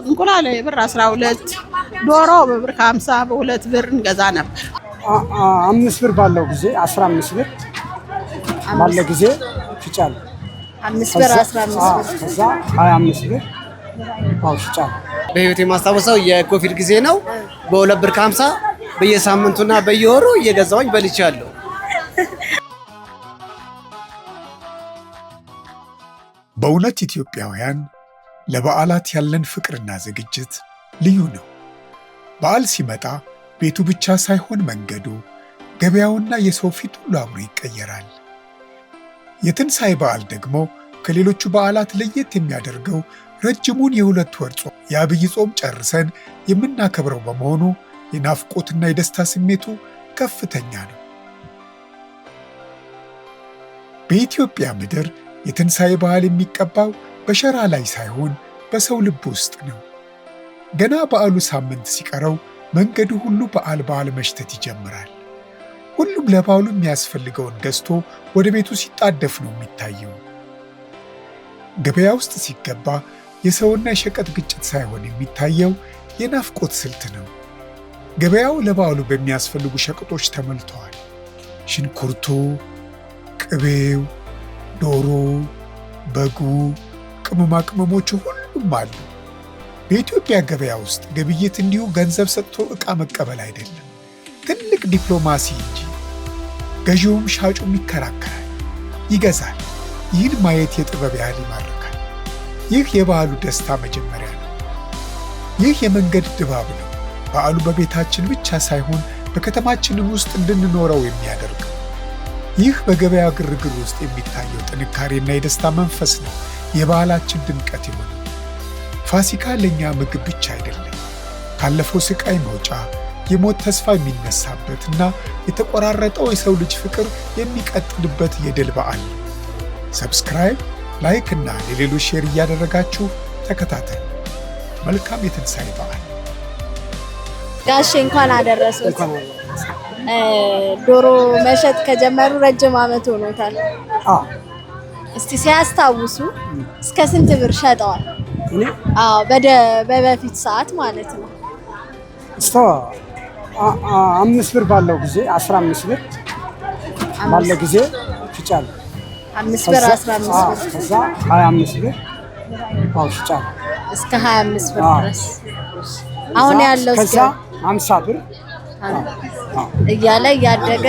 እንቁላል ብር 12 ዶሮ በብር 50 በ2 ብር እንገዛ ነበር። 5 ብር ባለው ጊዜ 15 ብር ባለው ጊዜ ፍጫል 5 ብር 15 ብር ከዛ 25 ብር ፍጫል። በህይወቴ የማስታወሰው የኮቪድ ጊዜ ነው። በ2 ብር 50 በየሳምንቱና በየወሩ እየገዛሁኝ በልቻለሁ። በእውነት ኢትዮጵያውያን ለበዓላት ያለን ፍቅርና ዝግጅት ልዩ ነው። በዓል ሲመጣ ቤቱ ብቻ ሳይሆን መንገዱ፣ ገበያውና የሰው ፊት ሁሉ አብሮ ይቀየራል። የትንሣኤ በዓል ደግሞ ከሌሎቹ በዓላት ለየት የሚያደርገው ረጅሙን የ2 ወር ጾም የአብይ ጾም ጨርሰን የምናከብረው በመሆኑ የናፍቆትና የደስታ ስሜቱ ከፍተኛ ነው። በኢትዮጵያ ምድር የትንሣኤ በዓል የሚቀባው በሸራ ላይ ሳይሆን በሰው ልብ ውስጥ ነው። ገና በዓሉ ሳምንት ሲቀረው መንገዱ ሁሉ በዓል መሽተት ይጀምራል። ሁሉም ለበዓሉ የሚያስፈልገውን ገዝቶ ወደ ቤቱ ሲጣደፍ ነው የሚታየው። ገበያ ውስጥ ሲገባ የሰውና የሸቀጥ ግጭት ሳይሆን የሚታየው የናፍቆት ስልት ነው። ገበያው ለበዓሉ በሚያስፈልጉ ሸቀጦች ተሞልተዋል። ሽንኩርቱ፣ ቅቤው፣ ዶሮ፣ በጉ፣ ቅመማ ቅመሞቹ ሁሉም አሉ። በኢትዮጵያ ገበያ ውስጥ ግብይት እንዲሁ ገንዘብ ሰጥቶ ዕቃ መቀበል አይደለም፣ ትልቅ ዲፕሎማሲ እንጂ። ገዢውም ሻጩም ይከራከራል፣ ይገዛል። ይህን ማየት የጥበብ ያህል ይማርካል። ይህ የበዓሉ ደስታ መጀመሪያ ነው። ይህ የመንገድ ድባብ ነው። በዓሉ በቤታችን ብቻ ሳይሆን በከተማችንም ውስጥ እንድንኖረው የሚያደርገው። ይህ በገበያ ግርግር ውስጥ የሚታየው ጥንካሬና የደስታ መንፈስ ነው የበዓላችን ድምቀት የሆነው። ፋሲካ ለእኛ ምግብ ብቻ አይደለም፣ ካለፈው ስቃይ መውጫ፣ የሞት ተስፋ የሚነሳበትና የተቆራረጠው የሰው ልጅ ፍቅር የሚቀጥልበት የድል በዓል ነው። ሰብስክራይብ፣ ላይክ እና ለሌሎች ሼር እያደረጋችሁ ተከታተሉ። መልካም የትንሣኤ በዓል። ጋሼ እንኳን አደረሱት። ዶሮ መሸጥ ከጀመሩ ረጅም ዓመት ሆኖታል። እስቲ ሲያስታውሱ እስከ ስንት ብር ሸጠዋል? በበፊት ሰዓት ማለት ነው። እስከ 5 ብር ባለው ጊዜ 15 ብር ባለው ጊዜ ፍጫል 5 ብር 15 ብር ከዛ 25 ብር ፍጫል እስከ 25 ብር ድረስ። አሁን ያለው ከዛ 50 ብር እያለ እያደገ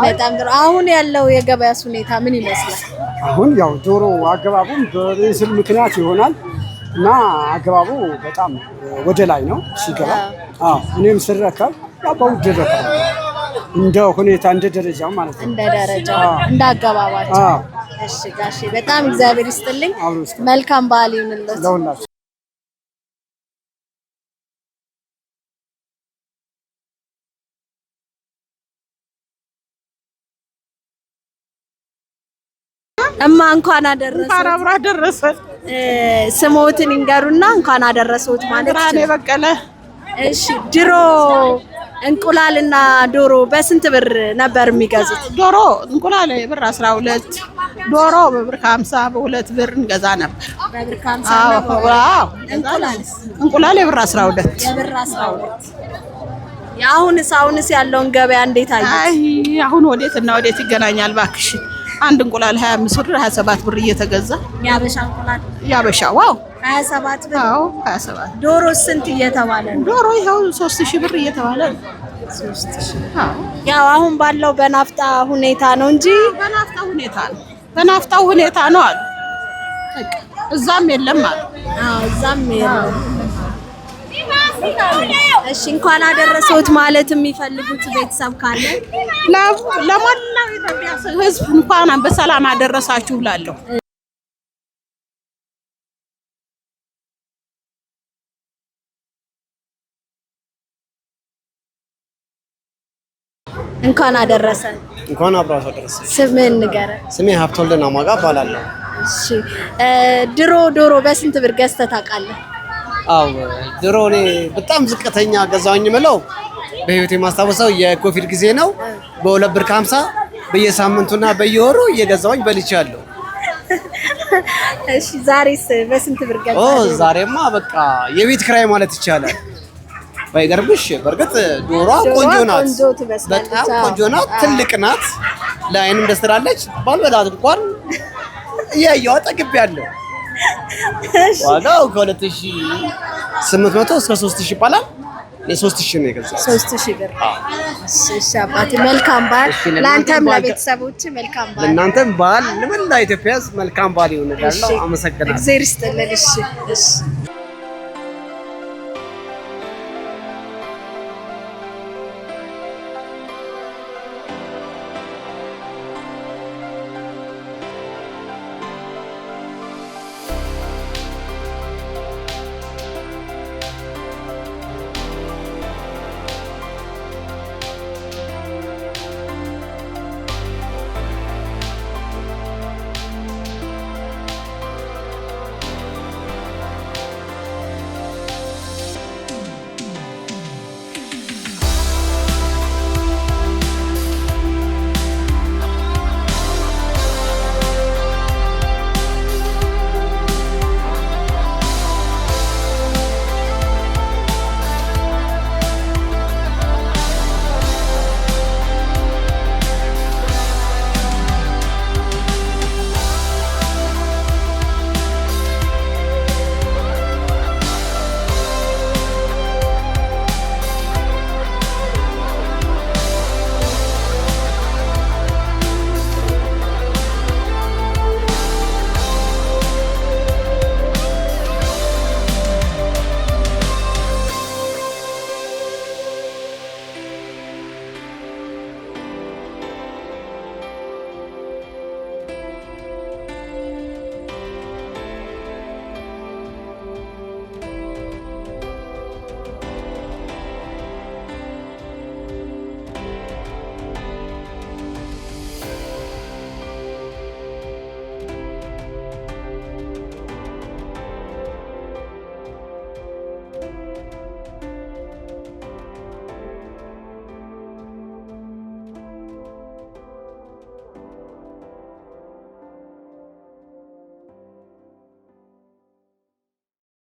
በጣም ጥሩ። አሁን ያለው የገበያ ሁኔታ ምን ይመስላል? አሁን ያው ዶሮ አገባቡም በዚህ ምክንያት ይሆናል እና አገባቡ በጣም ወደ ላይ ነው ሲገባ። እኔም ስረከብ ያው በውድድር እንደ ሁኔታ እንደ ደረጃው ማለት ነው። እንደ ደረጃው እንደ አገባባቸው። እሺ ጋሼ በጣም እግዚአብሔር ይስጥልኝ። መልካም በዓል ይሁንልዎት ለሁላችሁ። እማ እንኳን አደረሰ። እንኳን አብራ ደረሰ። ስሞትን ይንገሩና እንኳን አደረሰዎት ማለት ነው። ብርሃኔ በቀለ። እሺ ድሮ እንቁላልና ዶሮ በስንት ብር ነበር የሚገዙት? ዶሮ እንቁላል ብር 12 ዶሮ በብር 50 በ2 ብር እንገዛ ነበር። በብር 50 እንቁላል ብር 12 የብር 12። አሁንስ ያለውን ገበያ እንዴት አየህ? አይ አሁን ወዴትና ወዴት ይገናኛል ባክሽ። አንድ እንቁላል 25 ብር 27 ብር እየተገዛ ያበሻ እንቁላል ያበሻ ዋው 27 ብር። አዎ 27። ዶሮ ስንት እየተባለ ነው? ዶሮ ይኸው 3000 ብር እየተባለ ነው። 3000። ያው አሁን ባለው በናፍጣ ሁኔታ ነው እንጂ በናፍጣው ሁኔታ ነው አሉ። እዛም የለም አሉ። እዛም የለም። እሺ እንኳን አደረሰዎት ማለት የሚፈልጉት ቤተሰብ ካለ? ለሞላው ኢትዮጵያ ሕዝብ እንኳን በሰላም አደረሳችሁ እላለሁ። እንኳን አደረሰ። እንኳን አብራው አደረሰ። ስምህን ንገረን። ስሜ ሀብተወልድ ናማጋ እባላለሁ። እሺ ድሮ ዶሮ በስንት ብር ገዝተህ ታውቃለህ? ድሮ እኔ በጣም ዝቅተኛ ገዛሁኝ የምለው በህይወቴ የማስታወሰው የኮቪድ ጊዜ ነው። በ2 ብር 50 በየሳምንቱና በየወሩ እየገዛሁኝ በልቻለሁ። እሺ ዛሬስ በስንት ብር ገዛ? ዛሬማ በቃ የቤት ኪራይ ማለት ይቻላል። ባይገርምሽ በርግጥ ዶሮዋ ቆንጆ ናት፣ በጣም ቆንጆ ናት፣ ትልቅ ናት፣ ለአይንም ደስ ትላለች። ባልበላት እንኳን እያየሁ ጠግቤያለሁ። ዋጋው ከ2800 እስከ 3000 ይባላል። ለ3000 ነው የገዛው። 3000 ብር። እሺ አባቴ መልካም በዓል ለአንተም ለቤተሰቦች መልካም በዓል። ለእናንተም በዓል ለመላ ኢትዮጵያ መልካም በዓል ይሁንልህ። አመሰግናለሁ። እግዚአብሔር ይስጥልኝ። እሺ